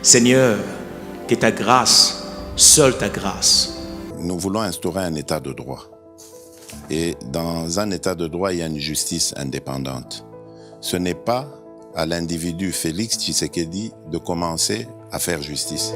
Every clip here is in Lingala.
Seigneur, que ta grâce, seule ta grâce. Nous voulons instaurer un état de droit. Et dans un état de droit, il y a une justice indépendante. Ce n'est pas à l'individu Félix Tshisekedi de commencer à faire justice.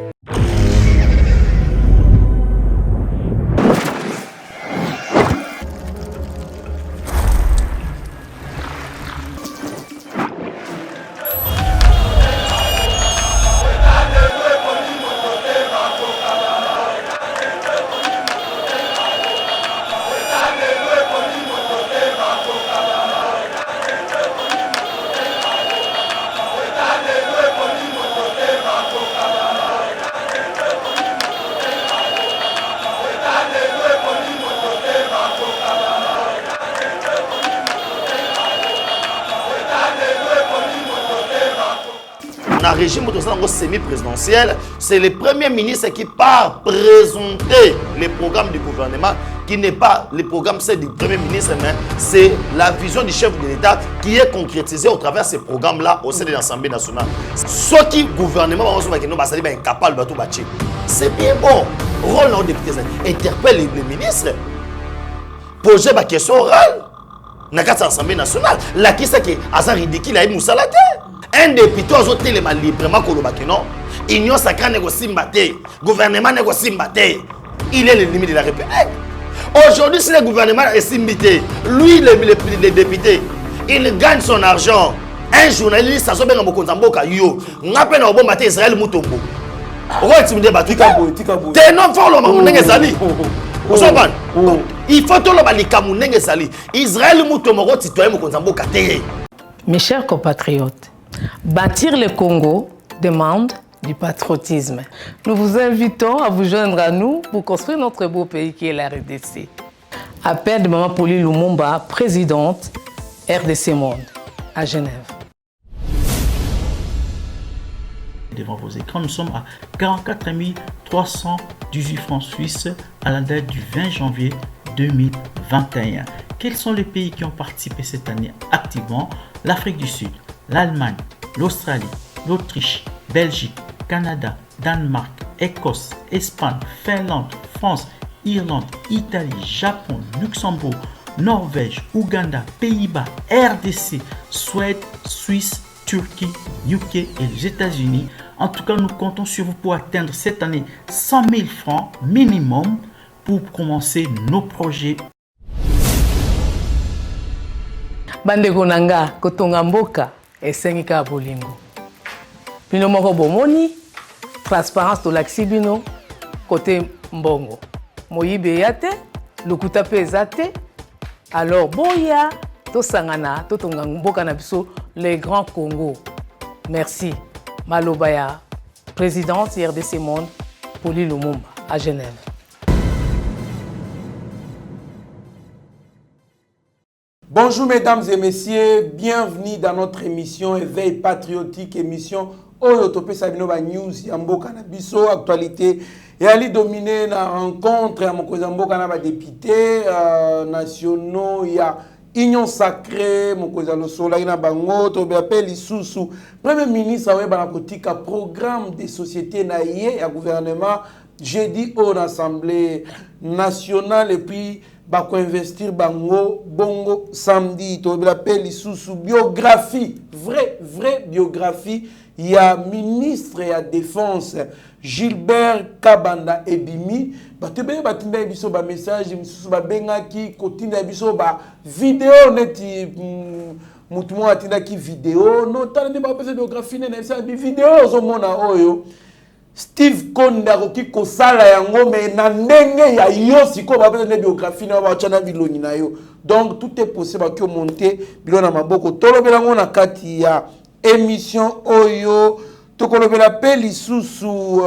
Dans le régime semi-présidentiel, c'est le premier ministre qui part présenter les programmes du gouvernement, qui n'est pas le programme du premier ministre, mais c'est la vision du chef de l'État qui est concrétisée au travers de ces programmes-là au sein de l'Assemblée nationale. Ce qui le gouvernement est incapable de tout bâtir. C'est bien bon. Rôle de député interpelle les ministres, poser ma question orale dans l'Assemblée nationale. La question qui est ridicule, il y a Moussalate. Un député a été librement colobaki, non? Union sacrée négocie mbaté, gouvernement négocie mbaté. Il est l'ennemi de la République. Aujourd'hui, si le gouvernement est simbité, lui, le député, il gagne son argent. Un journaliste, ça se fait en Mokonzamboka, yo. N'appelle au bon matin Israël Moutombo. T'es non fort, le il faut tout le Israël Moutombo, citoyen Mokonzamboka. Mes chers compatriotes, bâtir le Congo demande du patriotisme. Nous vous invitons à vous joindre à nous pour construire notre beau pays qui est la RDC. Appel de Maman Pauline Lumumba, présidente RDC Monde, à Genève. Devant vos écrans, nous sommes à 44 318 francs suisses à la date du 20 janvier 2021. Quels sont les pays qui ont participé cette année activement? L'Afrique du Sud, l'Allemagne, l'Australie, l'Autriche, Belgique, Canada, Danemark, Écosse, Espagne, Finlande, France, Irlande, Italie, Japon, Luxembourg, Norvège, Ouganda, Pays-Bas, RDC, Suède, Suisse, Turquie, UK et les États-Unis. En tout cas, nous comptons sur vous pour atteindre cette année 100 000 francs minimum pour commencer nos projets. Bandeko nanga kotonga mboka esengika bolingo. Bino moko bomoni transparence to laksi bino côté mbongo. Moyibe yate, lokuta pe ezate. Alors boya to sangana to tonga mboka na biso les grands Congo. Merci. Malobaya, présidente RDC Monde, Pauline Lumumba à Genève. Bonjour mesdames et messieurs, bienvenue dans notre émission Éveil Patriotique, émission Oyotopé Sabino News, Yambo Canabiso, actualité. Et ali dominé la rencontre à Mokozambo Kanaba députés nationaux, il y a Union Sacrée, Mokozalo Solaina Bango, Tobiapel Isusu, Premier ministre Awe Banakotika, programme des sociétés naïe et gouvernement, jeudi au Assemblée nationale et puis bako investir bango bongo samedi to l'appel sous biographie vraie biographie il y a ministre et à défense Gilbert Kabanda Ebimi batebe batinda biso ba message misusu ba bengaki kotinda biso ba vidéo neti mutu mo atinda ki vidéo no tande ba biographie na sa vidéo zo mona oyo Steve Konda qui kosala yango mais na ndenge ya yo siko ba besoin de biographie na ba chana biloni na yo. Donc tout est possible que monter bilona maboko tolobela ngo na kati ya émission oyo tokolobela peli sous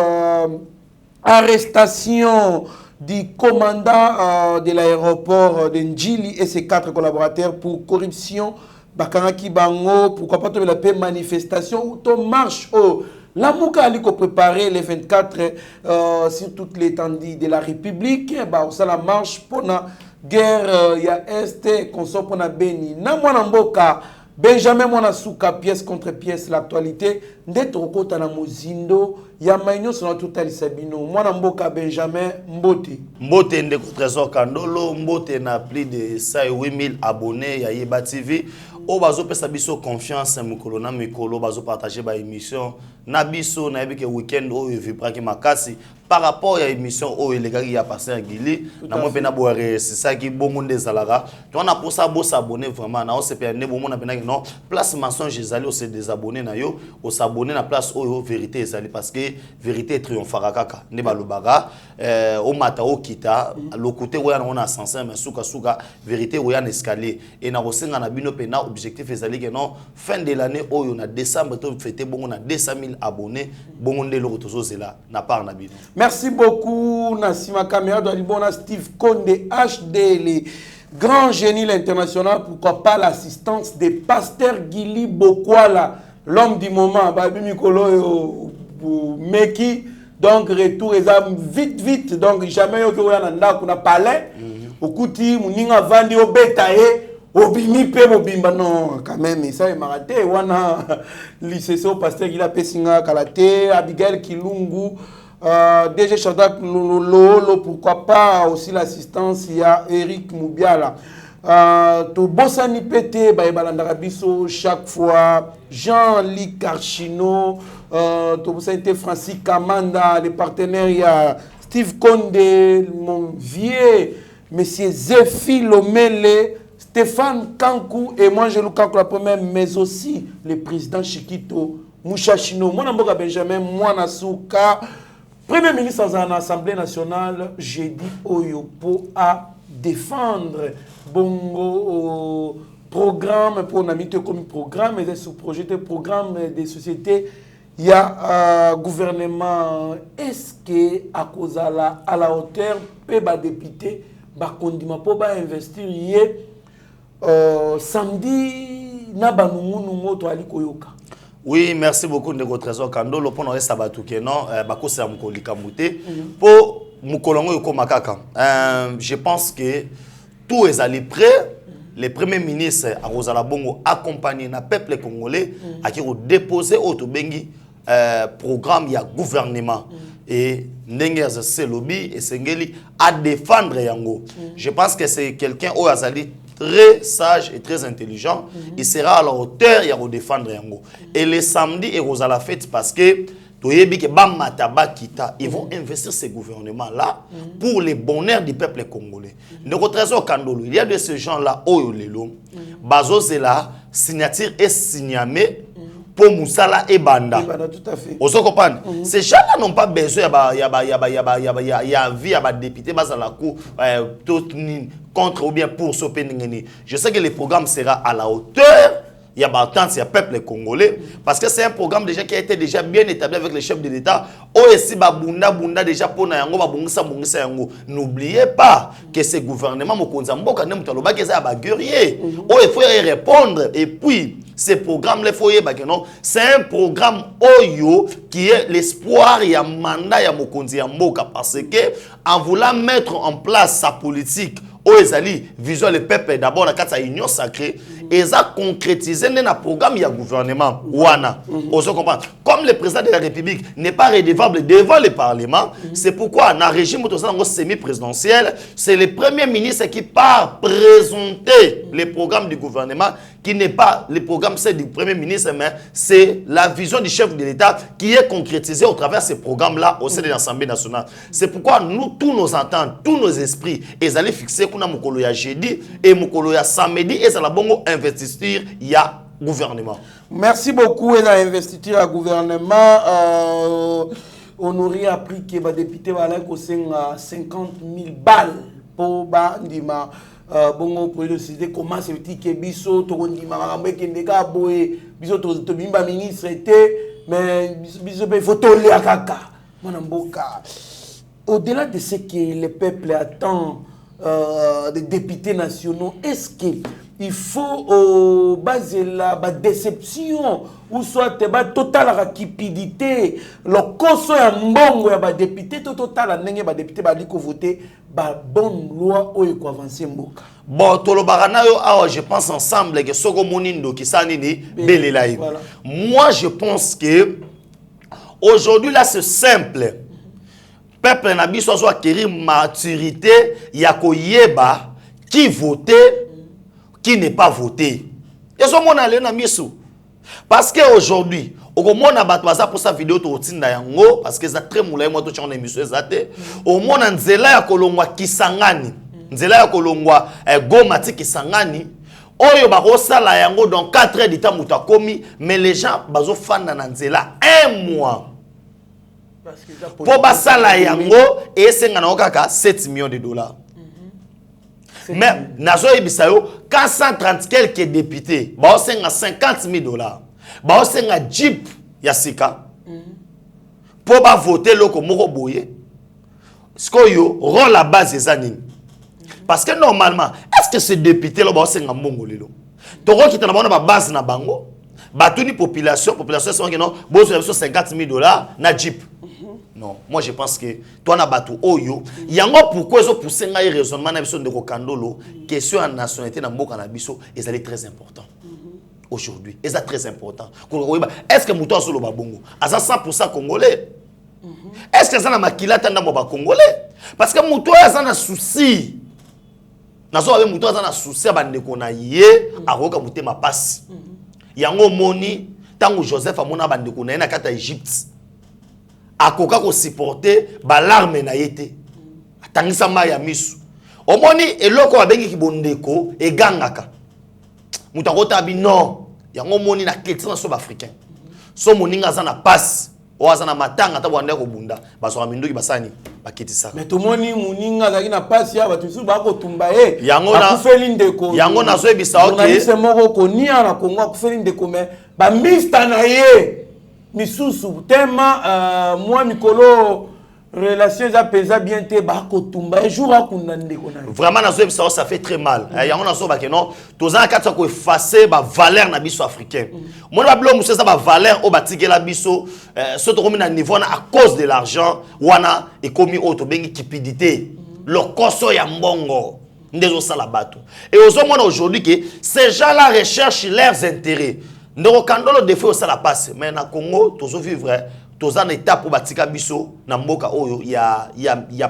arrestation du commandant de l'aéroport de Njili et ses 4 collaborateurs pour corruption bakangaki bango pourquoi pas tolobela pe manifestation ou to marche au la Mouka a préparé les 24 sur toute l'étendue de la République. Ça la marche pour la guerre, il y a Est, consort pour la Beni. Na mwana mboka Benjamin Mwanasuka, pièce contre pièce, l'actualité. Ndete okota na mozindo, ya maïnyo sur notre total sabino. Mwana mboka Benjamin Mbote. Mbote ndeko Trésor Kandolo, Mbote na plus de 8000 abonnés ya Yeba TV. O bazo pesa biso confiance mukolo na mikolo bazo partager ba émission na biso na yebike weekend o vibra ki makasi par rapport à émission o elegaki ya passer Gili na mo pena boire c'est ça qui bon monde ezalaka tu on a pour ça beau s'abonner vraiment na o se pena bon monde pena non place mensonge ezali o se désabonner na yo o s'abonner na place o vérité ezali parce que vérité triomphera kaka ne balobaka o mata o kita le côté où on a ascenseur mais suka vérité où on escalier et na rosenga na bino pena objectif ezali que non fin de l'année o on a décembre to fêter bon on a 200 000 abonnés bon on de lo tozo zela na part na bino. Merci beaucoup, Nassima Caméra, Doualibona, Steve Konde, HDL, grand génie international, pourquoi pas l'assistance des pasteurs Gili Bokwala, l'homme du moment, Babi Mikolo, Meki, donc retour, vite, donc jamais on a parlé, au Kouti, Mouninga Vandi, au Betae, Obimi pe mobimba non quand même ça est maraté wana lycée au pasteur Gila Pesinga Kalate Abigail Kilungu DG Shadak Lolo, pourquoi pas aussi l'assistance, il y a Eric Moubiala. To Bossani Pété, Balandarabiso, chaque fois, Jean-Luc Archino, to Bossani Francis Kamanda, les partenaires, il y a Steve Konde, mon vieux, Monsieur Zéphie Lomele, Stéphane Kankou, et moi je le Kankou la première, mais aussi le président Chikito, Mouchachino, mon amboka Benjamin, Mwanasuka. Premier ministre dans l'Assemblée nationale, j'ai dit Oyopo à défendre Bongo programme pour n'amiter comme programme et sous-projet de programme des sociétés. Il y a gouvernement. Est-ce que à cause à la hauteur, peut député, condiment pour investir samedi na banungu to ali koyoka. Oui, merci beaucoup de votre trésor Kandolo pour nous sabatu non bakosa mukoli kamute pour mukolongo yoko makaka. Je pense que tout est allé prêt. Le premier ministre a Rosala Bongo accompagné le peuple congolais à qui déposer au bengi programme il y a gouvernement et Nengers c'est lobby et Sengeli à défendre yango. Je pense que c'est quelqu'un au Azali très sage et très intelligent. Il sera à la hauteur, il va défendre Yango. Et le samedi, il va la fête parce que ils vont investir ces gouvernements-là pour le bonheur du peuple congolais. Notre trésor Kandolo, il y a de ces gens-là, Bazo c'est la signature est signamée pour Moussala et Banda. Tout à fait. Vous comprenez? Ces gens-là n'ont pas besoin de vie à député à la cour contre ou bien pour s'opérer. Je sais que le programme sera à la hauteur. Il y a il y a peuple congolais parce que c'est un programme déjà qui a été déjà bien établi avec les chefs de l'État. Bunda déjà pour n'oubliez pas que ce gouvernement Mokonzamboka ne mutaloba que ça ba guerrier. Il faut y répondre et puis ce programme le foyer c'est un programme Oyo qui est l'espoir et un mandat ya Mokonzamboka parce que en voulant mettre en place sa politique Oezali visuel le peuple d'abord la carte union sacrée et ça concrétisé dans le programme il y a gouvernement wana on comprend comme le président de la République n'est pas redevable devant le parlement c'est pourquoi dans le régime semi-présidentiel c'est le premier ministre qui part présenter le programme du gouvernement qui n'est pas le programme c'est du premier ministre mais c'est la vision du chef de l'État qui est concrétisée au travers de ce programme là au sein de l'Assemblée nationale. C'est pourquoi nous tous nos ententes tous nos esprits ils allaient fixer qu'on a mokolo ya jeudi et mokolo ya samedi et ça la bongo investiture il y a gouvernement. Merci beaucoup et la investiture à gouvernement on aurait appris que les députés valaient 50 000 balles pour bandima bongo pour décider comment c'est petit que biso to ndima makambe kendeka boye biso to bimba ministre était mais biso be photo le akaka mona mboka au-delà de ce que le peuple attend des députés nationaux, est-ce qu'il il faut baser la déception ou soit total la cupidité le coso ya mbongo ya ba député total ndenge ba député ba liko voter ba bonne loi oyo ko avancer mboka. Bon tolobaka na yo awa je pense ensemble que soko monindo ki sa nini belela yi. Moi je pense que aujourd'hui là c'est simple. Peuple na biso so acquérir maturité ya ko yeba qui voter qui n'est pas voté. Et ce monde allé na miso. Parce que aujourd'hui, au moment na bato baza pour sa vidéo to tinda yango parce que ça très moulay moi to chana émission ezate. Au monde nzela ya kolongwa Kisangani. Nzela ya kolongwa Goma ti Kisangani. Oyo ba kosala yango dans 4 heures d'état muta komi mais les gens bazo fanda na nzela 1 mois. Pour basala yango et senga na okaka 7 millions de dollars. Mais nazo ebisayo 430 quelques députés ba osenga 50 000 dollars ba osenga jeep ya sika pour ba voter loko moko boye skoyo rend la base des années parce que normalement est-ce que ces députés là ba osenga mbongo lelo toko kita na ba base na bango batuni population c'est que non bozo 50 000 dollars na jeep. Non, moi je pense que toi na batu oyo yango pourquoi ils ont poussé un raisonnement na biso de Kandolo question en nationalité na mboka na biso et ça est très important aujourd'hui et ça très important est-ce que muto solo ba bongo asa 100% congolais est-ce que ça na makilata na ba congolais parce que muto asa na souci na so ba muto asa na souci ba ndeko na ye akoka mutema passe yango moni tango Joseph amona ba ndeko na kata Egypte akoka ko supporter ba l'arme na yete atangisa ma ya misu omoni eloko abengi kibondeko egangaka mutakota bi non yango moni na question so africain so moninga za na passe o za na matanga ta bwanda ko bunda baso minduki basani bakitisa mais to moni moninga za na passe ya batusu ba ko tumba yango na kufeli ndeko yango na so ebisa okay c'est moko ko nia na Kongo kufeli ndeko mais ba mista na ye misusu tema moi mikolo relations à pesa bien te ba ko tumba jour akunda ndeko na vraiment na so ça fait très mal yango na so ba que non tozana katsa ko effacer ba valeur na biso africain moi ba blo musa ba valeur o batigela biso surtout comme na niveau na à cause de l'argent wana et komi auto bengi cupidité le koso ya mbongo ndezo sala bato et ozomona aujourd'hui que ces gens là recherchent leurs intérêts. Ndoko Kandolo défait au sala passe mais na Congo tozo vivre toza na étape pour batika biso na mboka oyo ya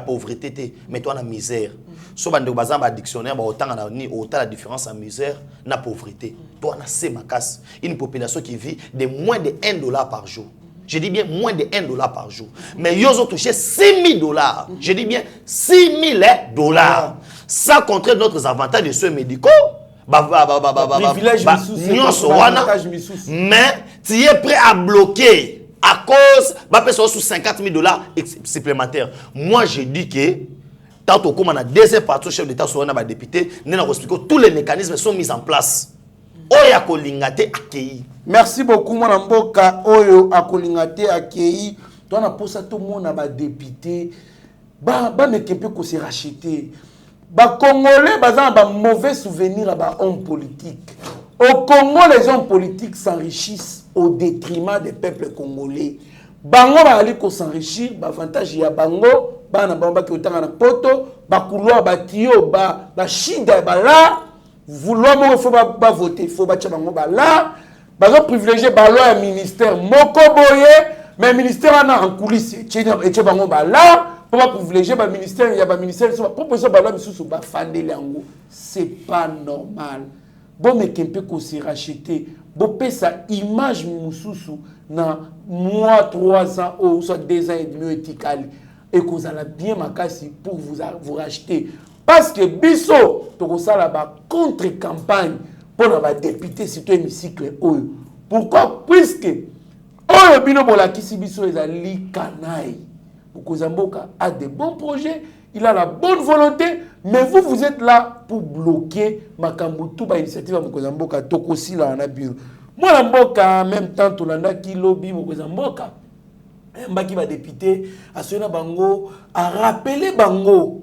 pauvreté té mais toi na misère so bande bazamba dictionnaire ba autant na ni autant la différence en misère na pauvreté toi na c'est makas une population qui vit de moins de $1 par jour. Je dis bien moins de $1 par jour. Mais ils ont touché $6,000. Je dis bien $6,000. Ça contre d'autres avantages de soins médicaux. Mais tu es prêt à bloquer à cause de $50,000 supplémentaires. Moi je dis que tant comme on a deuxième partie chef d'État sur un député, tous les mécanismes sont mis en place. Oya kolingate akei. Merci beaucoup mon mboka oyo akolingate akei. Toi na posa tout monde na ba député ba mekempe ko se racheter. Ba Congolais bazan ba mauvais souvenir à ba hommes politiques. Au Congo les hommes politiques s'enrichissent au détriment des peuples congolais. Bango ba ali ko s'enrichir ba avantage ya bango ba na bamba ki otanga na poto ba couloir ba tio ba shida ba la vouloir il faut pas voter, il faut pas là. Par exemple, privilégier le ministère moko boye, mais ministère en coulisses et là pour pas privilégier le ministère, il y a un ministère qui proposé baloi misusu ba fandé lango. C'est pas normal. Bon mais qu'un peu qu'on s'est racheté, bon paie sa image misusu na mois 3 ans ou soit 2 ans et demi éthical et qu'on a bien makasi pour vous racheter. Parce que biso tokosa la ba contre-campagne pour la député surtout hémicycle oyo. Pourquoi? Puisque oyo bino bola kisi biso ezali kanai. Bokozamboka a des bons projets, il a la bonne volonté, mais vous êtes là pour bloquer makambutu ba initiative Bokozamboka tokosi la na bureau. Moi la mboka en même temps tolanda ki lobby Bokozamboka. Mbaki ba député a sona bango a rappeler bango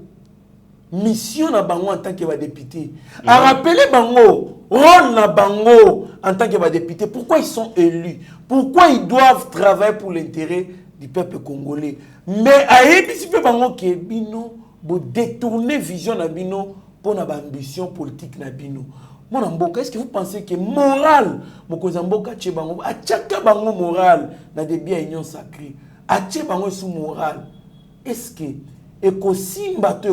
mission na bango en tant que député. A rappeler bango rôle na bango en tant que député. Pourquoi ils sont élus? Pourquoi ils doivent travailler pour l'intérêt du peuple congolais? Mais ayebi pe bango ke bino bo détourner vision na bino pour na ambition politique na bino. Mon amboka, est-ce que vous pensez que moral mokoza mboka tche bango achaka bango moral na des biens union sacrée ache bango sous moral? Est-ce que ekosimba te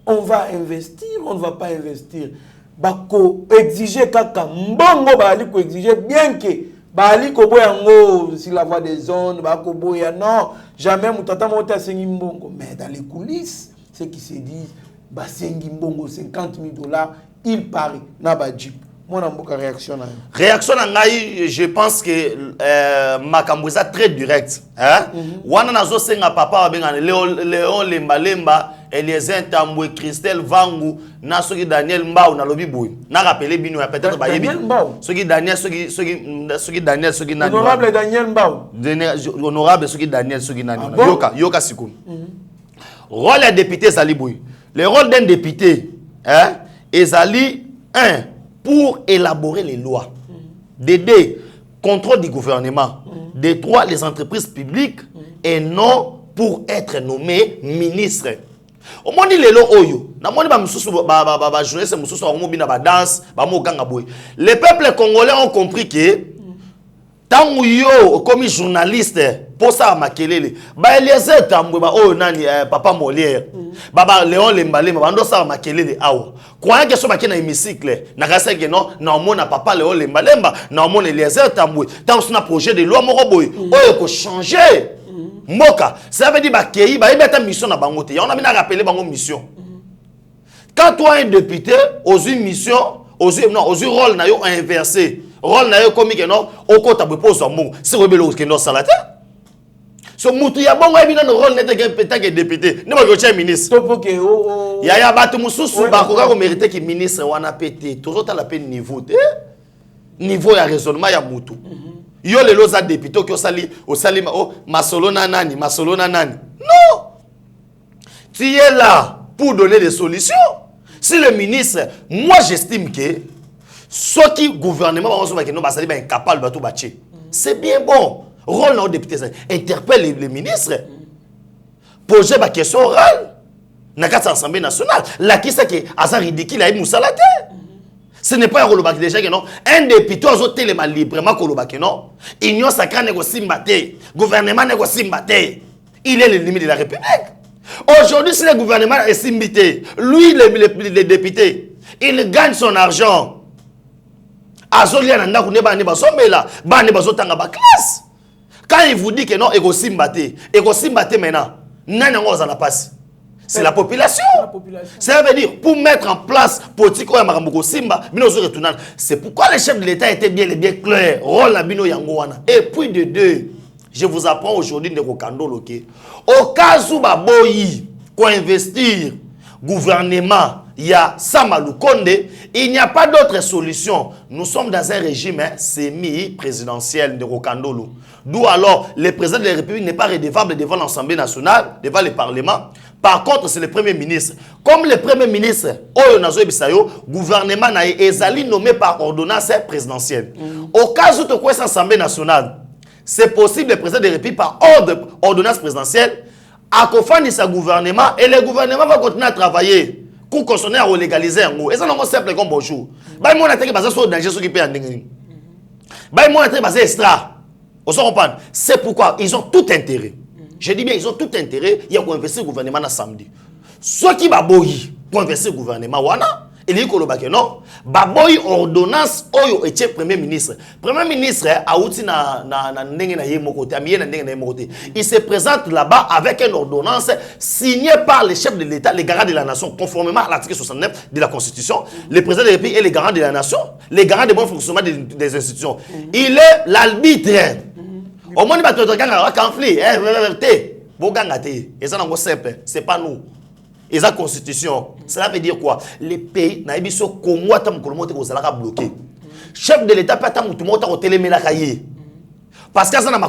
on va investir, on ne va pas investir? Bako exiger kaka mbongo bali ko exiger bien que bali ko boyango sur la voie des zones bako boya non jamais mutata mota sengi mbongo, mais dans les coulisses ce qui se dit ba sengi mbongo $50,000 il parie na ba jeep. Mon amboka réaction na réaction na ngai, je pense que makambo eza très direct hein wana nazo senga papa benga Léon Lemba Eliezer Tambwe Christelle Vangu na soki Daniel Mbao na lobi boy na rappeler bino peut-être ba yebi soki Daniel soki Daniel soki nani honorable Daniel Mbao honorable soki Daniel soki nani yoka sikuni rôle des députés ezali boy le rôle d'un député hein ezali pour élaborer les lois, de 2, contrôle du gouvernement, de 3, les entreprises publiques, et non pour être nommé ministre. Au moins, les lois, les peuples congolais ont compris que tant que comme journaliste pour ça makelele ba Eliezer Tambwe ba oh nani papa Molière baba Léon Lemba bando ça makelele awa croyant que so makena hémicycle na kasa que non na mona papa Léon Lemba na mona Eliezer Tambwe tant on a projet de loi moko boy oh ko changer moka ça veut dire ba kei ba ibeta mission na bango te on a bien rappeler bango mission quand toi un député aux une mission aux rôle na yo inversé rôle na yo comme que non okota bepozo mbongo si rebelo que non salata so mutu ya bongo ebina no rôle n'était que député ne ba ko ministre topo ke ya batu mususu ba ko ka mériter que ministre wana pété toujours ta la peine niveau niveau ya raisonnement ya mutu yo lelo za député ki osali masolo na nani non tu es là pour donner des solutions. Si le ministre, moi j'estime que ce qui gouvernement va incapable de tout battre, c'est bien bon. Rôle dans le député, interpelle les ministres, poser ma question orale. Dans l'Assemblée nationale, la question qui est ridicule, ce n'est pas un rôle déjà que non. Un député a tellement librement que non. Union sacrée négocie batté, gouvernement négocie batté. Il est le limite de la République. Aujourd'hui, si le gouvernement est simbité, lui, le député, il gagne son argent. Quand il vous dit que non, il simbaté maintenant, c'est la population. Ça veut dire, pour mettre en place politique, c'est pourquoi le chef de l'État était bien clair. Et puis de 2, je vous apprends aujourd'hui de Rokando Loké. Au cas où Baboyi, qu'on investir, gouvernement, il y a Samalou Konde, il n'y a pas d'autre solution. Nous sommes dans un régime semi-présidentiel de Rokandolo. D'où alors, le président de la République n'est pas redevable devant l'Assemblée nationale, devant le Parlement. Par contre, c'est le Premier ministre. Comme le Premier ministre, le gouvernement est nommé par ordonnance présidentielle. Au cas où tu as l'Assemblée nationale, c'est possible, le président de la République, par ordonnance présidentielle, à confondre sa gouvernement et le gouvernement va continuer à travailler pour continuer à légaliser un mot. Et ça, c'est simple comme bonjour. Moi, je suis basé sur le danger, ce qui peut en dégager. Moi, je suis basé extra. On se comprend. C'est pourquoi ils ont tout intérêt. Je dis bien, ils ont tout intérêt. Il y a qu'on investir le gouvernement dans samedi. Ceux qui va boy pour investir le gouvernement, il dit que non, baboy ordonnance oyo était premier ministre. Premier ministre a outi il se présente là-bas avec une ordonnance signée par les chefs de l'État, les garants de la nation, conformément à l'article 69 de la Constitution. Le président de la République est les garants de la nation, les garants de bon fonctionnement des institutions. Il est l'arbitre. Au moins, il va te un conflit. C'est pas nous. Et la constitution, cela veut dire quoi? Les pays, bloqué. Chef de l'État, parce que ça n'a.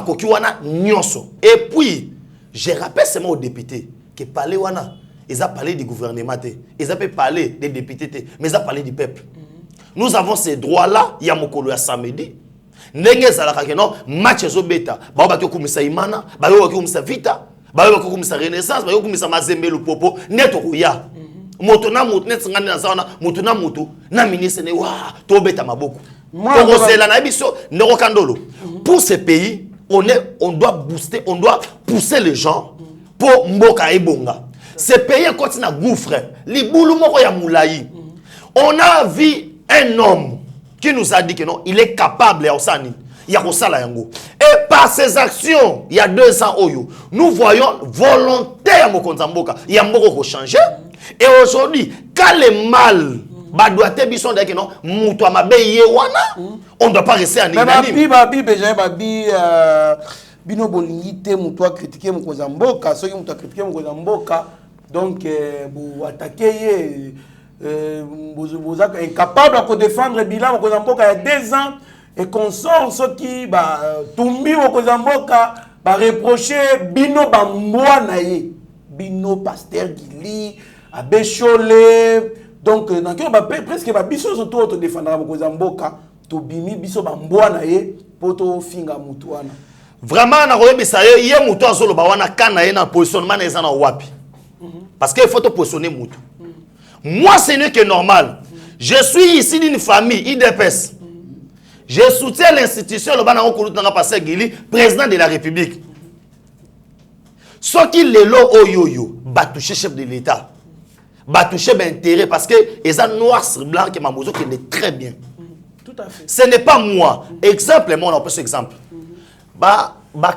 Et puis, je rappelle seulement aux députés que Paléwana, ils ont parlé du gouvernement, ils ont parlé des députés, mais ils ont parlé du peuple. Nous avons ces droits-là, il y a Mokolo ya samedi. Nenge zalaka ke non match zo beta. Ba ba kumisa Imana, ba ba kumisa Vita, ba ba kumisa Renaissance, ba ba kumisa Mazembe Lupopo, neto kuya. Moto na moto net ngani na zaona, moto na moto na ministre ne wa to beta maboko. Pour cela na biso ndoko kandolo. Pour ces pays, on doit booster, on doit pousser les gens pour mboka ebonga. Ces pays continuent à gouffre. Libulu moko ya moulayi. On a vu un homme qui nous a dit que non, il est capable et par ses actions, il y a 2 ans, nous voyons volonté à Mokonzamboka. Il y a beaucoup de changer. Et aujourd'hui, quand le mal, on ne doit pas rester en inanime. Bino bolingite muto critiquer Mokonzamboka, ceux qui muto critiquer Mokonzamboka, donc vous attaquez vous êtes incapable de défendre le bilan Mokonzamboka il y a 2 ans et qu'on sort ceux qui Tumbi Mokonzamboka reprocher Bino Bamboa naye Bino Pasteur Gili Abechole donc presque biso surtout auto défendre Mokonzamboka to bimi biso Bamboa naye poto finga mutuana vraiment na koyebisa ye mutu azoloba wana kana ye na positionnement na ezana wapi parce que il faut te positionner mutu. Moi, ce n'est que normal. Je suis ici d'une famille, IDPS. Je soutiens l'institution, le président de la République. Ce qui est là, va toucher chef de l'État. Va toucher l'intérêt parce que les noirs sur blanc qui m'a qui est très bien. Tout à fait. Ce n'est pas moi. Exemple, moi, on peut ce exemple.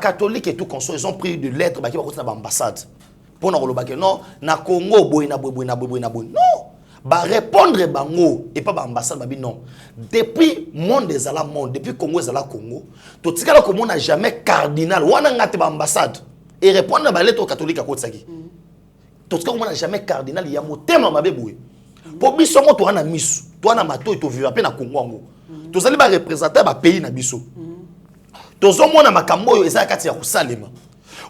Catholiques et tout conso, ils ont pris de lettres qui vont continuer à l'ambassade. Pour nous dire non, na Congo boy na boy. Non, ba répondre bango et pas ba ambassade ba non. Depuis monde des ala monde, depuis Congo des ala Congo, to tikala ko n'a jamais cardinal wana ngate ba ambassade et répondre ba lettre catholique à Kotsaki. To tikala ko n'a jamais cardinal ya motema mabe boy. Pour biso mo to wana misu, to wana mato to vivre pe na Congo ngo. To zali ba représenter ba pays na biso. To zo mona makambo yo eza kati ya kusalema.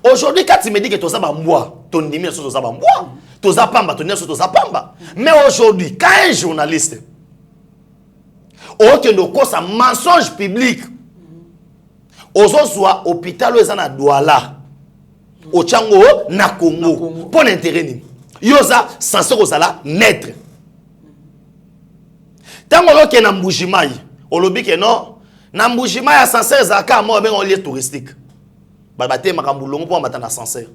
Aujourd'hui, quand tu me dis que tu as un bois, ton numéro sur un bois, tu as pamba, ton numéro sur un pamba. Mais aujourd'hui, quand un journaliste, aucun de un mensonge public, aux soit hôpital, ils ont Douala, au Tchango, na Congo, pour l'intérêt. Yosa, censé osala naître. Tant que na Mbujimai, au lobby que non, na Mbujimai, censé zaka, moi, ben on lieu touristique. Babate makambulongo pour matana sincère.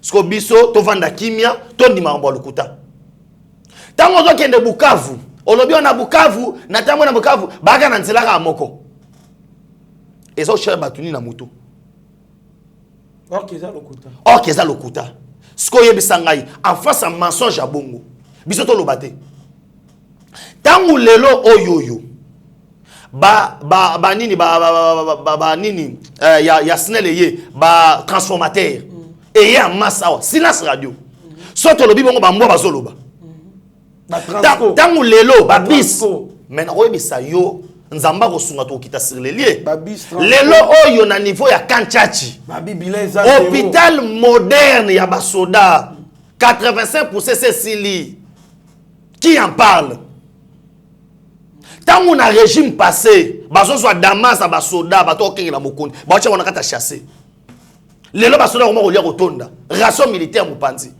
Sko biso to vanda kimia to ndima mbo lukuta. Tango zo kende Bukavu, olobi na Bukavu na tango na Bukavu baga na nzela ka moko. Ezo cher batuni na mutu. OK za lokuta. OK za lokuta. Sko yebisa ngai en face à mensonge à bongo. Biso to lobate. Tango lelo oyoyo. Nini ya sneleye ba transformateur et ya massa silence radio soto lobi bongo ba mbo bazoloba tangu lelo ba bis mais na oyebisa yo nzamba ko sunga to kita sur les lieux lelo oyo na niveau ya Kanchachi hôpital moderne ya basoda 85% c'est Sili qui en parle. Tant qu'on a régime passé, baso soit Damas à basoda, bato kengi la mokondi, bacha wana kata chasser. Lelo basoda on va rotonda, ration militaire mupanzi.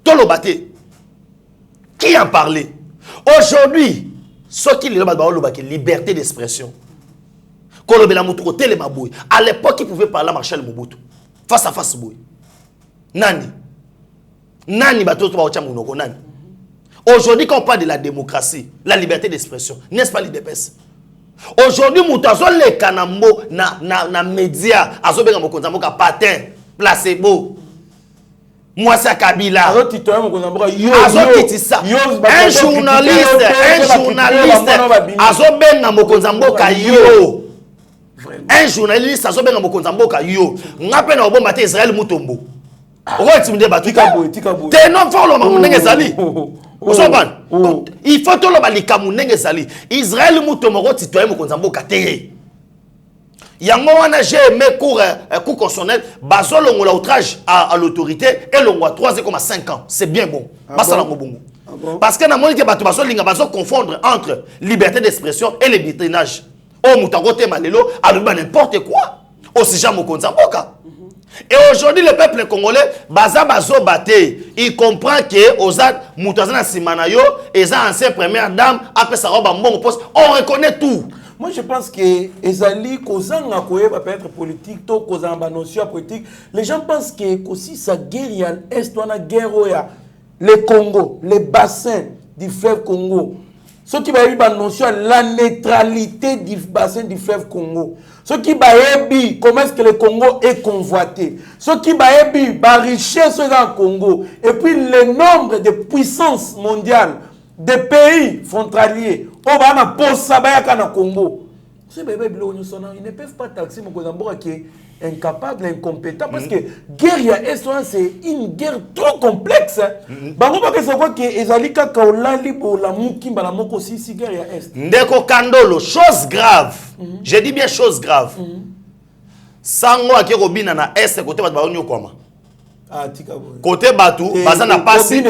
Tolo baté. Qui en parlait? Aujourd'hui, ce qui lelo baolo baki liberté d'expression. Kolobela mutu ko tele maboy. À l'époque, il pouvait parler à Marshal Mobutu. Face à face boy. Nani bato to ba ocha munoko nani. Aujourd'hui, quand on parle de la démocratie, la liberté d'expression, n'est-ce pas l'IDPS? Aujourd'hui, Moutazo le Kanambo na média, azo benga Mokonzambo ka patin, placebo. Moi c'est Kabila. Azo kitisa. Un journaliste, azo benga Mokonzambo ka yo. Un journaliste azo benga Mokonzambo ka yo. Ngape na obomba te Israël Mutombo. Otimide batuka boy. Te non folo mamunenge zali. Il faut que l'on ait Israël Moutomoro citoyen Mokonzamboka. Yango wana j'ai aimé cours constitutionnel, bazo longola outrage à l'autorité et longola 3,5 ans. C'est bien bon. Basala ngobongo. Parce que na moni ke bato bazo linga bazo confondre entre liberté d'expression et le bitrinage. Oh mutangote malelo aluba n'importe quoi. Aussi jamais konza mboka. Et aujourd'hui le peuple congolais baza bazo baté, il comprend que Ozad Moutazana Simanayo et ça ancien première dame après sa robe en bon poste, on reconnaît tout. Moi, je pense que Ezali, Kozanga va peut être politique, to Kozanga notion politique. Les gens pensent que aussi sa guerre en Est, on a guerre le Congo, les bassins du fleuve Congo. Ce qui va être notion la neutralité du bassin du fleuve Congo. Ce qui va être comment est-ce que le Congo est convoité. Ce qui va être la richesse dans le Congo. Et puis le nombre de puissances mondiales, des pays frontaliers. On va na posa bayaka na Congo. Ces bébés ils ne peuvent pas taxer Mokozamboka qui est incapable, incompétent parce que guerre c'est une guerre trop complexe. Bango ba que ça voit que ezali kaka olali bo la mukimba la moko si guerre ya est. Ndeko Kandolo, chose grave. Je dis bien chose grave. Sango akirobina na est côté ba onyo koma. Ah, tika boy. Côté Batu, baza na passé.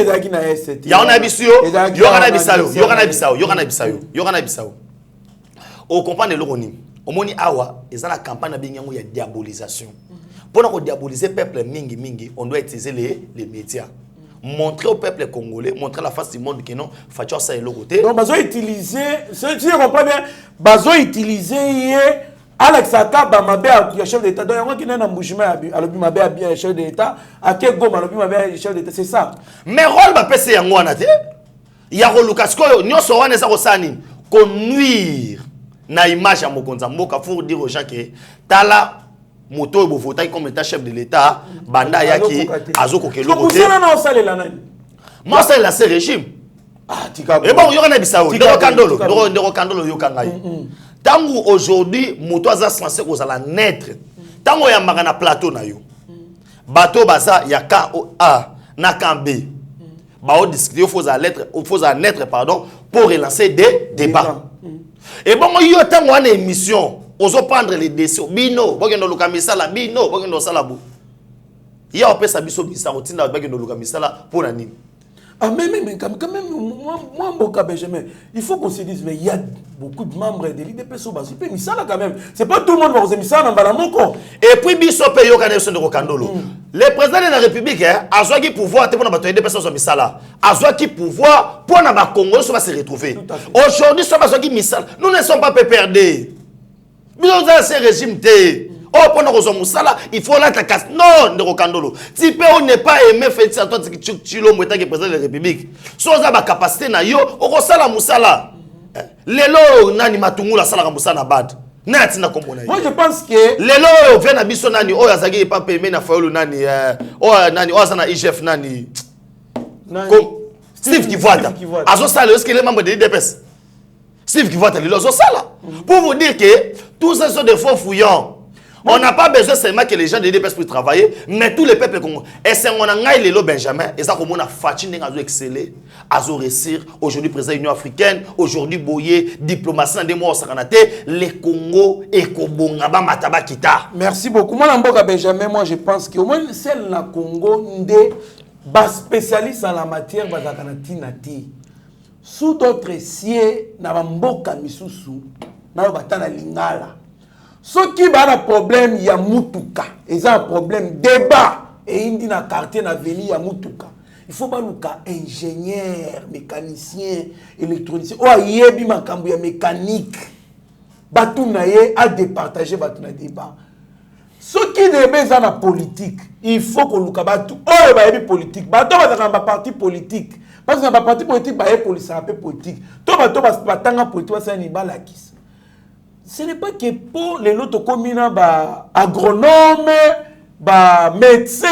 Ya on a bisio, Yorana Bissau. Au comprendre l'oroni. Au moni awa, et la campagne de la diabolisation. Pour nous diaboliser le peuple mingi, on doit utiliser les médias. Montrer au peuple congolais, montrer la face du monde que non, facture ça et l'autre côté. Donc, bazo utiliser, si je comprends bien, bazo utiliser Alex Akaba mabé à chef d'État. Donc, il y a un embouchement à l'objet mabé à chef d'État. À quel gomme à l'objet mabé à chef d'État, c'est ça. Mais rôle va passer en guanate. Il y a un Lucasco, nous sommes en train de nuire na image à Mokonzamboka pour dire aux gens que Tala moto et voter comme état chef de l'État, Banda Yaki, Azoko Kelo. Donc, vous savez, on s'allait là. Moi, c'est la régime. Ah, tika. Et bon, il y aura un Bissau. Ndero Kandolo, Yokangai. Tango aujourd'hui, moto aza censé aux la naître. Tango ya magana plateau na yo. Bateau baza ya ka A na kan B. Ba o discuter faut à naître pardon pour relancer des débats. Et bon moi yo tango en émission, ozo prendre les décisions. Bino, bogendo lukamisa la bino, bogendo salabu. Ya opé sa biso bisa rotina bogendo lukamisa la pour la nini. Ah, mais quand même, moi, Mboka Benjamin, il faut qu'on se dise, mais il y a beaucoup de membres de l'IDP Sobasu. Mais ça, là, quand même, c'est pas tout le monde va vous aimer ça dans Balamoko. Et puis, Bissope Yokaneson de Rokandolo. Le président de la République, a besoin qui pouvoir, pour notre IDP Sobasu, a besoin qui pouvoir, pour notre Congo, ça va se retrouver. Aujourd'hui, ça va se retrouver. Nous ne sommes pas perdus. Nous avons un régime. Oh, pour nous il faut la casse. Non, de Rokandolo. Si on n'est pas aimé, fait ça, toi, tu l'as président de la République. Sans la capacité, na yo, on resala musala. Lelo, nani matungula sala musala bad. Moi, je pense que. Lelo, vient à biso nani, oh, yazagi pas payé na faulu nani, oh, nani, oh, sana IGF nani. Steve Kivuata. Azo sala, est-ce qu'il est membre de l'IDPS? Steve Kivuata, il azo sala. Pour vous dire que tous ces sont des faux fouillants. On n'a pas besoin seulement que les gens de l'IDPS puissent travailler, mais tous les peuples congolais. Et c'est on a ngaï le Benjamin, et ça comme on a fatigué à exceller, à réussir. Aujourd'hui président de l'Union africaine, aujourd'hui Boye, diplomatie dans des mois au Sakanate, les Congo et Kobongaba Mataba Kita. Merci beaucoup. Moi, Mboka Benjamin, moi je pense qu'au moins celle la Congo des spécialistes en la matière bazakanati nati. Sous d'autres sié na Mboka misusu, na batana lingala. Ce qui a un problème, il y a Mutuka. Il y a un problème débat. Et il y a un quartier dans l'avenir, il y a Mutuka. Il faut pas nous ingénieur, mécanicien, électronicien. Oh, il y a un mécanique. Batounaye a départagé le débat. Ce qui est dans la politique, il faut que nous batou. Oh, il y a politique. Batou dans un parti politique. Parce que dans un parti politique, il y a politique. Tout le politique, c'est un ibalakis. Ce n'est pas que pour les autres communes, agronomes, médecins,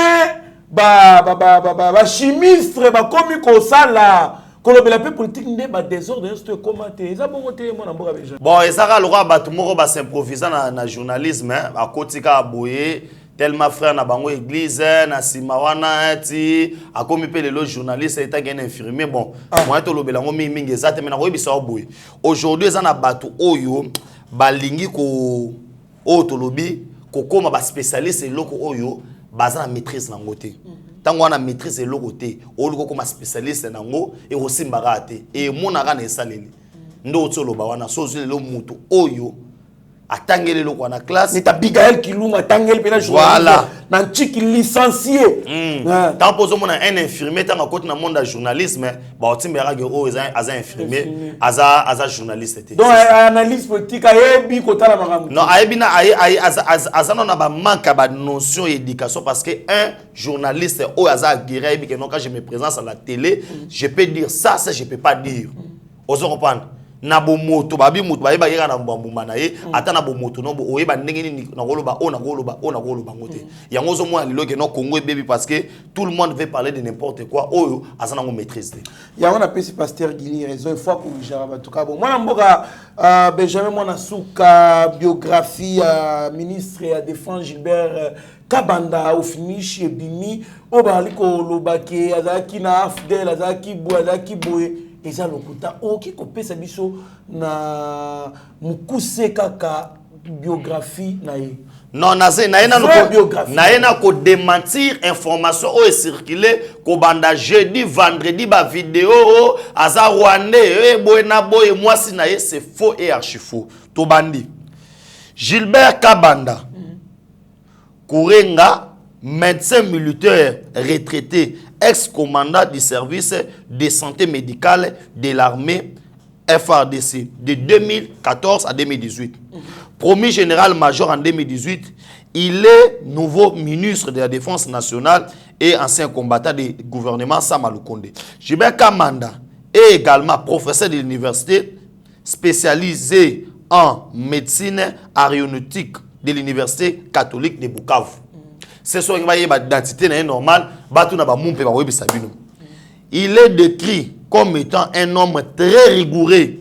chimistes, commis comme ça là, que la politique n'est pas désordre, c'est commenter. Bon, et ça, le roi Batumoro va s'improviser dans le journalisme, à côté de Aboye, tellement frère na bango église, na simawana ti, à comme peut les journalistes, état un infirmier. Bon, moi to lobelango mingi exactement na ko bisa Aboye. Aujourd'hui, ça na batu oyo. Balingi ko Otolobi, kokoma ba spécialiste et loko oyo, baza na maîtrise na ngote. Tango wana maîtrise et loko te, oluko koma spécialiste na ngo et aussi mbarate et monaka na esaleli. Ndo otoloba wana sozo le mutu oyo atangeli loko wana classe. Nita Bigael Kiluma tangeli pena journaliste. Voilà. Nanchiki licencié. Tant poso mona un infirmier tant à côté na monde de journalisme, ba otimbera gero aza infirmier, aza journaliste. Donc analyse politique ayebi kota la makambo. Non, ayebi na aza na ba manque ba notion d'éducation parce que un journaliste o aza guéri ayebi que non quand je me présente à la télé, je peux dire ça je peux pas dire. Ozo comprendre. Na bo moto babi moto ba yeba yeka na mbamba na ye ata na bo moto no bo oyeba ndenge ni na goloba ngote yango zo mo alilo ke no Congo baby parce que tout le monde veut parler de n'importe quoi oyo azana ngo maîtrise yango na pesi pasteur Guili raison il faut que jara ba tuka bon mwana mboka Benjamin mwana suka biographie ministre ya défense Gilbert Kabanda au finish et bimi o bali ko lobake azaki na afdel azaki boye eza lokuta oki kopesa biso na mukuse kaka biographie na ye. Non, na ko démentir information o circuler ko banda jeudi vendredi ba vidéo aza rwandais boye na boye mwasi na ye c'est faux et archi faux. To bandi. Gilbert Kabanda Kourenga, médecin militaire retraité, ex-commandant du service de santé médicale de l'armée FARDC de 2014 à 2018. Promu général-major en 2018, il est nouveau ministre de la Défense nationale et ancien combattant du gouvernement Sama Lukonde. Gilbert Kabanda est également professeur de l'université spécialisé en médecine aéronautique de l'université catholique de Bukavu. C'est ce qui est l'identité normale. Il est décrit comme étant un homme très rigoureux,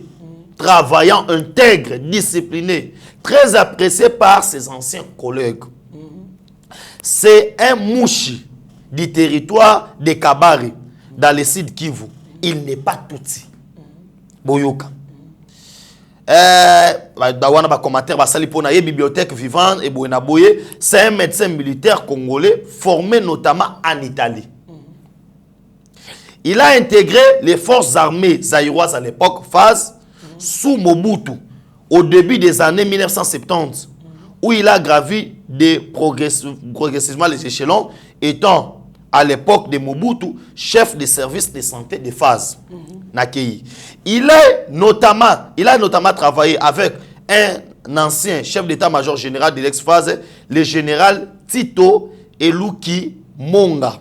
travaillant, intègre, discipliné, très apprécié par ses anciens collègues. C'est un mouchi du territoire de Kabare, dans le sud Kivu. Il n'est pas Tutsi. Boyoka. Bibliothèque vivante et Boyenaboye, c'est un médecin militaire congolais formé notamment en Italie. Il a intégré les forces armées zaïroises à l'époque phase sous Mobutu au début des années 1970 où il a gravi progressivement les échelons étant à l'époque de Mobutu chef de service de santé de phase. Il a notamment travaillé avec un ancien chef d'état-major général de l'ex-phase, le général Tito Eluki Monga.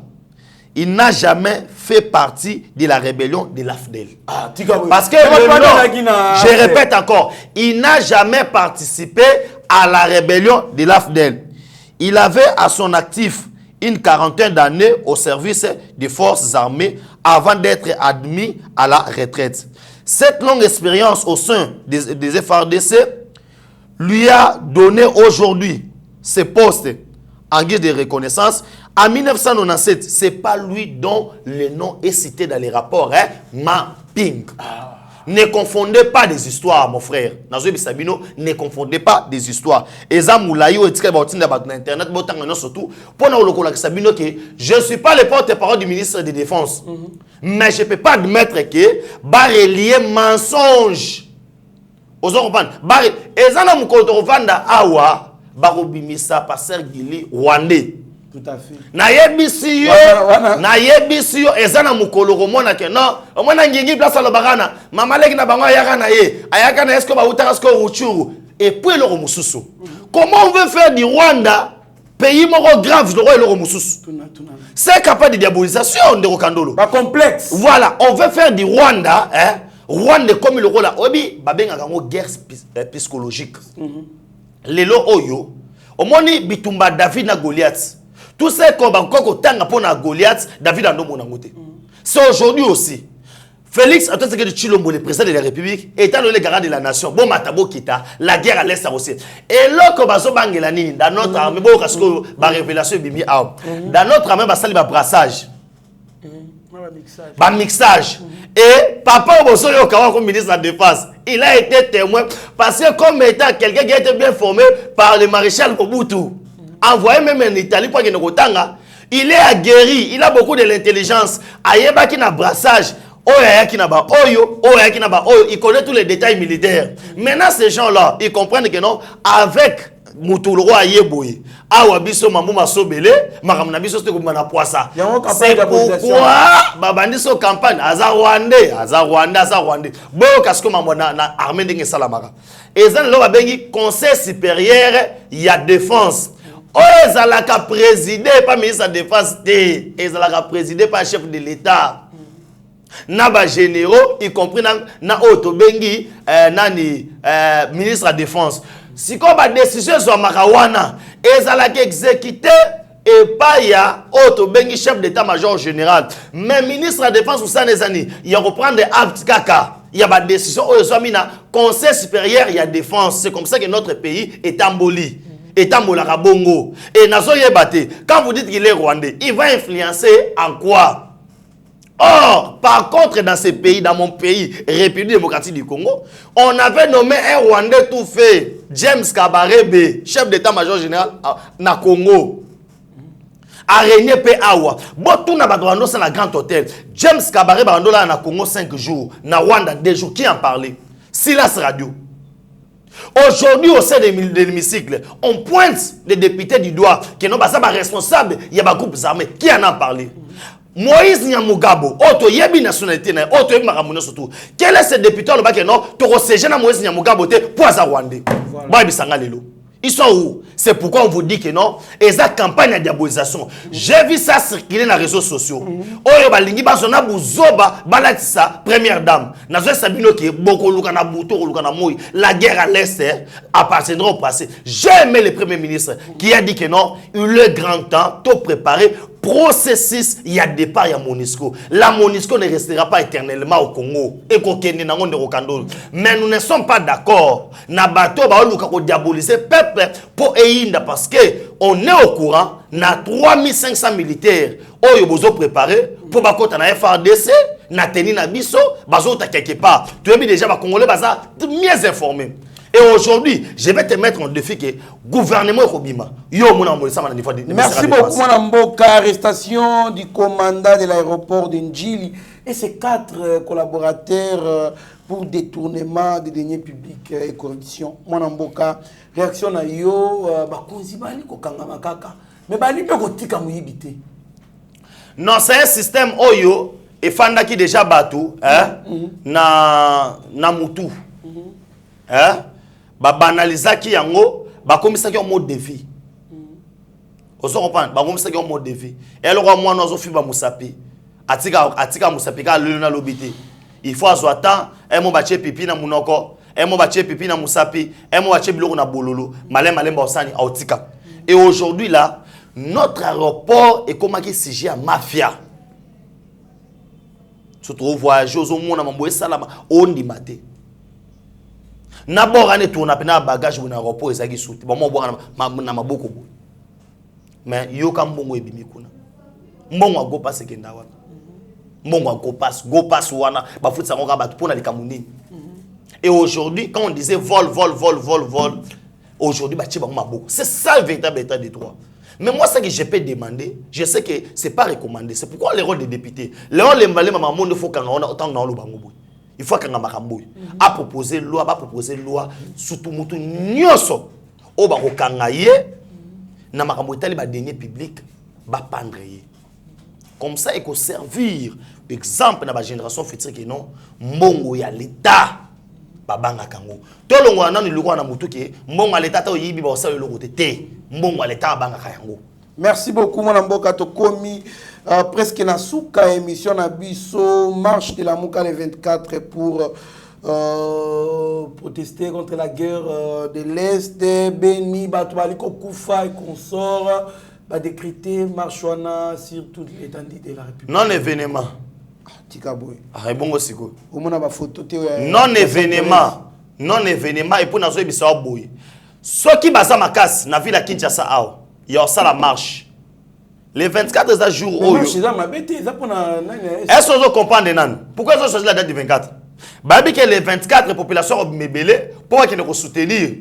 Il n'a jamais fait partie de la rébellion de l'AFDEL. Parce que je répète encore, il n'a jamais participé à la rébellion de l'AFDEL. Il avait à son actif une quarantaine d'années au service des forces armées avant d'être admis à la retraite. Cette longue expérience au sein des FARDC lui a donné aujourd'hui ce poste en guise de reconnaissance. En 1997, ce n'est pas lui dont le nom est cité dans les rapports. Mapping. Ne confondez pas des histoires, mon frère. Nazobi Sabino, ne confondez pas des histoires. Eza moulayo etika baotinda ba internet botanga surtout pour na lokola Sabino que je ne suis pas le porte-parole du ministre de Défense. Mais je ne peux pas admettre que ba relier mensonge. Ozo comprendre. Ba ezana mukoto vanda awa ba robimisa passer Guili Rwandais. Tout à fait. Na yebisi yo ezana mukolo komona ke non omona ngingi place lo bagana mama leki na bango ayaka na ye ayaka na esko ba utaka esko ruchuru et puis le mususu. Comment on veut faire du Rwanda pays moko grave le mususu? C'est capable de diabolisation de Rokandolo. Ba complexe. Voilà, on veut faire du Rwanda Rwanda comme le rôle obi babenga kango guerre psychologique. Lelo oyo omoni bitumba David na Goliath. Tout ce qu'on va encore pour Goliath, David a nommé Nangote. C'est aujourd'hui aussi. Félix, en tant que Chilombo, le président de la République, étant le garant de la nation, bon matabo kita, la guerre à l'est aussi. Et là, comme dans notre armée, bon, parce que la révélation est bien. Dans notre armée, il y a un brassage. Ba mixage. Et papa Obosoyo Kawa comme ministre de la Défense, il a été témoin parce que comme étant quelqu'un qui a été bien formé par le maréchal Mobutu, envoyé même en Italie pour qu'il ne retanga, il est aguerri, il a beaucoup de l'intelligence. Ayeba qui n'a brassage. Il connaît tous les détails militaires. Maintenant, ces gens-là, ils comprennent que non, avec Moutoulro Ayeboye, Awabiso Mamou Masobele, Maramnabiso Stekumana Poissa. C'est pourquoi Babandiso campagne, Azarwande. Bon, Kasko Mamona, armée de Salamara. Et ça, là, il conseil supérieur, il y a défense. Oh, ils ont présidé, pas ministre de la Défense, ils ont présidé par chef de l'État. Naba généraux, y compris na Otobengi, ministre de la Défense. Si comme la décision soit makawana, ils ont exécuté et pas ya Otobengi chef d'état-major général. Mais ministre de la Défense ou ça les années, il y a reprendre des actes kaka. Il y a des décisions où ils ont mis conseil supérieur, il y a défense. C'est comme ça que notre pays est emboli. Et tambolaka bongo. Et nazo yebate, quand vous dites qu'il est rwandais, il va influencer en quoi? Or, par contre, dans ce pays, dans mon pays, République démocratique du Congo, on avait nommé un Rwandais tout fait, James Kabarebe, chef d'état-major général na Congo. A régné P. Awa. Bon, tout n'a pas droit c'est la grande hôtel. James Kabarebe a na Congo 5 jours, na Rwanda 2 jours. Qui en parlait? Silas Radio. Aujourd'hui, au sein de l'hémicycle, on pointe les députés du doigt qui n'ont pas ça responsable. Il y a des groupes armés. Qui en a parlé? Moïse Nyamugabo, auto yebi nationalité na, auto yebi makamuna surtout. Quel est ce député là-bas qui non, to reseje na Moïse Nyamugabo te poza Rwandais. Ba bisanga lelo. Ils sont où? C'est pourquoi on vous dit que non, et ça campagne de diabolisation. J'ai vu ça circuler dans les réseaux sociaux. Oyo balingi bazona buzoba balatisa première dame. Nazo Sabino qui boko luka na buto luka na moyi. La guerre à l'est appartiendra au passé. J'ai aimé le premier ministre qui a dit que non, il est grand temps de préparer processus, il y a départ, il y a MONUSCO. La MONUSCO ne restera pas éternellement au Congo. Mais nous ne sommes pas d'accord. Nabato ba luka ko diaboliser peuple pour Einda parce que on est au courant, na 3500 militaires oyo bozo préparé pour bakota na FRDC, na teni na biso, bazo ta quelque part. Tu es déjà ba Congolais baza mieux informés. Et aujourd'hui, je vais te mettre en défi que le gouvernement Kobima. Merci beaucoup, Mme Mboka. Arrestation du commandant de l'aéroport de Ndjili et ses 4 collaborateurs pour détournement des deniers publics et corruption. Mme Mboka, réaction à yo, bakonzi bali kokanga makaka. Mais bali pe kotika muyibité. Non, c'est un système oyo et fanda qui déjà batou, na mutu. Banalisaki yango bakomisaki en mode de vie. Oso comprendre bakomisaki en mode de vie. Et le roi moi nozo fi ba musapi. Atika musapi ka lelo na lobité. Il faut azwata un mo bache pipi na munoko, un mo bache pipi na musapi, un mo bache biloko na bololo, malem ba osani autika. Et aujourd'hui là, notre aéroport est comme qui sujet à mafia. Surtout voyageurs au monde na mambo salama ondi maté. N'abord on tourne na bagage na aéroport ezaki souti bon mo boka na maboko bo mais yo ka mbongo ebimi kuna mbongo go passe kenda wana mbongo go passe wana ba futsa ngo ka ba pona likamuni. Et aujourd'hui quand on disait vol aujourd'hui ba tiba maboko c'est ça le véritable état de droit. Mais moi ce que je peux demander, je sais que c'est pas recommandé, c'est pourquoi le rôle des députés le rôle les malais maman monde faut quand on autant dans le bango boy. Il faut que Ngamakamboy a proposé loi surtout mutu nyoso o ba kokangaye na makambo tali ba denier public ba pandreye. Comme ça il faut servir exemple na ba génération future que non mbongo ya l'état ba banga kango. Tolongo na ni lukwa na mutu ke mbongo ya l'état to yibi ba sa loko te mbongo ya l'état banga kango. Merci beaucoup, Mme Mboka. Tokomi presque na souka émission na biso marche de la Mouka le 24 pour protester contre la guerre de l'Est. Beni Batoualiko Koufa et consorts va décréter marche sur toute l'étendue de la République. Non événement. Tikaboy. Ah bongo siko. Omona ba photo te non événement et pour nazo ebisa boy. Soki baza makasi na ville ya Kinshasa ao. Il y a ça la marche. Les 24 jours. Est-ce que vous comprenez, Nan? Pourquoi ils ont choisi la date du 24? Babi que les 24 populations ont mébélé pour qu'ils nous soutenir.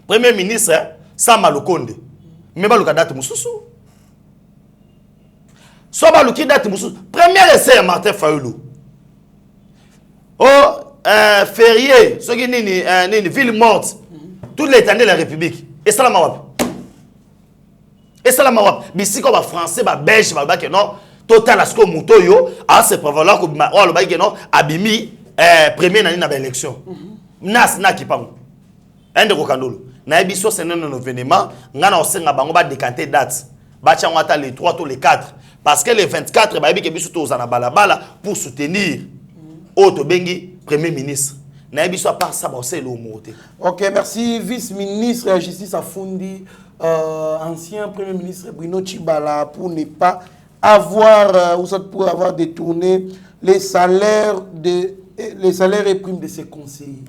Premier ministre, Sama Lukonde. Mais pas le date Moussoussou. Soit pas le date Moussoussou. Premier essai, Martin Fayoulou. Férié, ce qui est une ville morte. Toute l'étendue de la République. Et ça, la mawap. Et ça, la mawap. Mais si comme français, belge, non, total, à ce que mouto yo, à ce prévaloir que le non, abimi, premier année dans l'élection. Nas, na qui pas. Un de Rokandolo. Na ebiso, c'est un événement. Ngana osenga bango ba décanter date. Bacha ngata les 3 ou les 4. Parce que les 24, babi ke biso to zana balabala pour soutenir Otto Bengi, premier ministre. Ok, merci. Vice-ministre de la Justice Afundi, ancien premier ministre Bruno Tshibala, pour ne pas avoir, pour avoir détourné les salaires et primes de ses conseillers.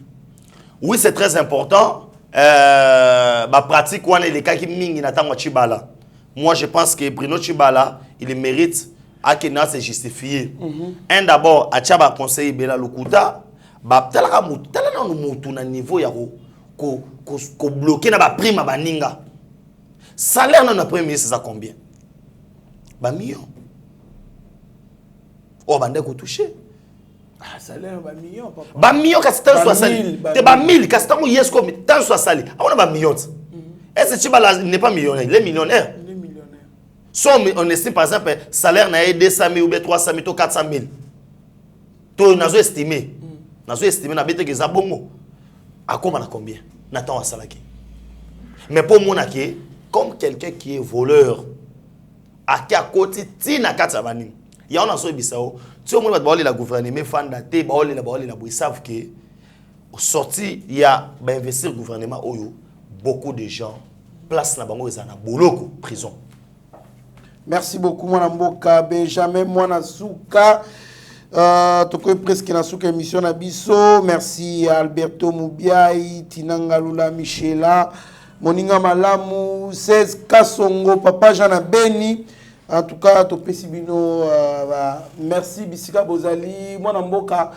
Oui, c'est très important. Ma pratique, les cas qui mingi n'attendent Tshibala. Moi, je pense que Bruno Tshibala, il mérite à qu'il n'a se justifier. Un d'abord, à Tchaba conseiller Bela Lukuta. Talaka mutu na niveau ya ko bloquer na ba prime baninga. Salaire na premier ministre ça combien? Ba million. Oh bande ko toucher. Ah salaire ba million papa. Ba million ka c'est soit sali. Te ba 1000 ka c'est yes comme tant soit sali. On a ba million. Est-ce que Tshibala n'est pas millionnaire, il est millionnaire. Il est millionnaire. Somme on estime par exemple salaire na 200 000 ou 300 000 ou 400 000. To nazo estimer. Nazo estimé na bête que ça bongo. À combien? Nathan Salaki. Mais pour mon aké, comme quelqu'un qui est voleur, à côté tina katsavani. Il y a un asso bisao. Tu sais, on va parler la gouvernement fan daté, parler la ils savent que au sorti il y a investir gouvernement oyo beaucoup de gens place na bango ezana boloko prison. Merci beaucoup mon amboka Benjamin Mwanasuka. Toko presque na souka émission na biso. Merci à Alberto Mubiai, Tinangalula Michela, Moninga Malamu, 16 Kasongo, Papa Jana Beni. En tout cas, to pesibino merci Bisika Bozali, mon amboka.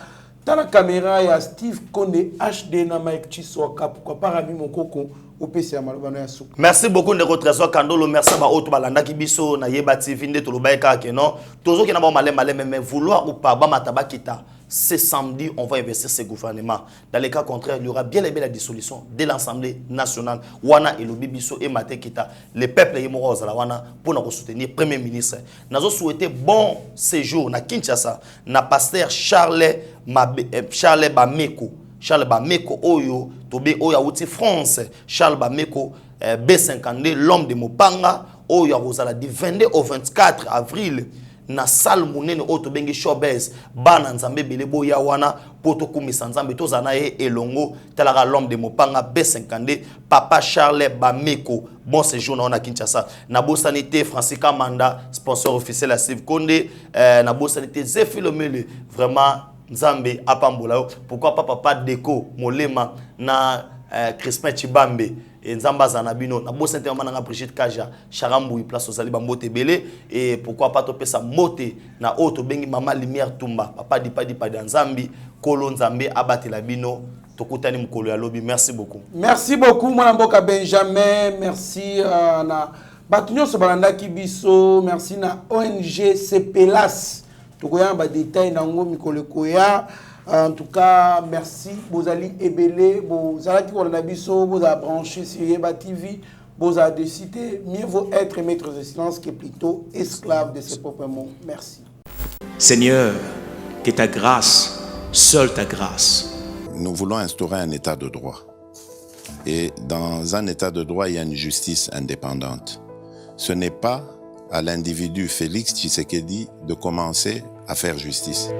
Dans la caméra, il y a Steve Konde HD na Mike Chisoka. Pourquoi pas Rami Mokoko au PC Amalbano ya souka. Merci beaucoup de Trésor Kandolo. Merci à Oto Balanda Kibiso, na Yeba TV, de Tolobaïka, non. Toujours qu'il y a malem, mais vouloir ou pas, Bamataba Kita, ce samedi, on va investir ce gouvernement. Dans les cas contraires, il y aura bien et bien la dissolution de l'Assemblée nationale. Wana et le Bibiso et Mate Kita, le peuple est mort à la Wana pour nous soutenir le Premier ministre. Nous avons souhaité bon séjour na Kinshasa, na pasteur Charles Bameko. Charles Bameko Oyo, Tobé Oya Outi France, Charles Bameko B52, l'homme de Mopanga, Oya Rosala, du 22 au 24 avril, na salle Mounene Oto Bengi Showbiz, Bana Nzambe Belebo Yawana, Poto Kumi Sanzambe, Tozanae Elongo, Talara l'homme de Mopanga B52, Papa Charles Bameko, bon séjour na Kinshasa. Nabo Sanité, Francisca Manda, sponsor officiel à Steve Konde, Nabo Sanité, Zéphilomele, vraiment. Nzambe apambola pourquoi pas papa Deko Molema na Crispin Chibambe et Nzamba Zanabino na bo sente mama na Brigitte Kaja Charambu place aux aliba mbote belé et pourquoi pas topé sa moté na auto bengi mama lumière tumba papa dipa Nzambi Kolo Nzambe abate la bino tokutani mukolo ya lobi. Merci beaucoup. Merci beaucoup mwana mboka Benjamin, merci na batunyo so balanda kibiso, merci na ONG Cepelas. En tout cas, merci. Vous allez ébélé, vous allez vous avez branché sur Yeba TV, vous avez décidé, mieux vaut être maître de silence que plutôt esclave de ses propres mots. Merci. Seigneur, que ta grâce, seule ta grâce. Nous voulons instaurer un état de droit. Et dans un état de droit, il y a une justice indépendante. Ce n'est pas à l'individu Félix Tshisekedi de commencer à faire justice.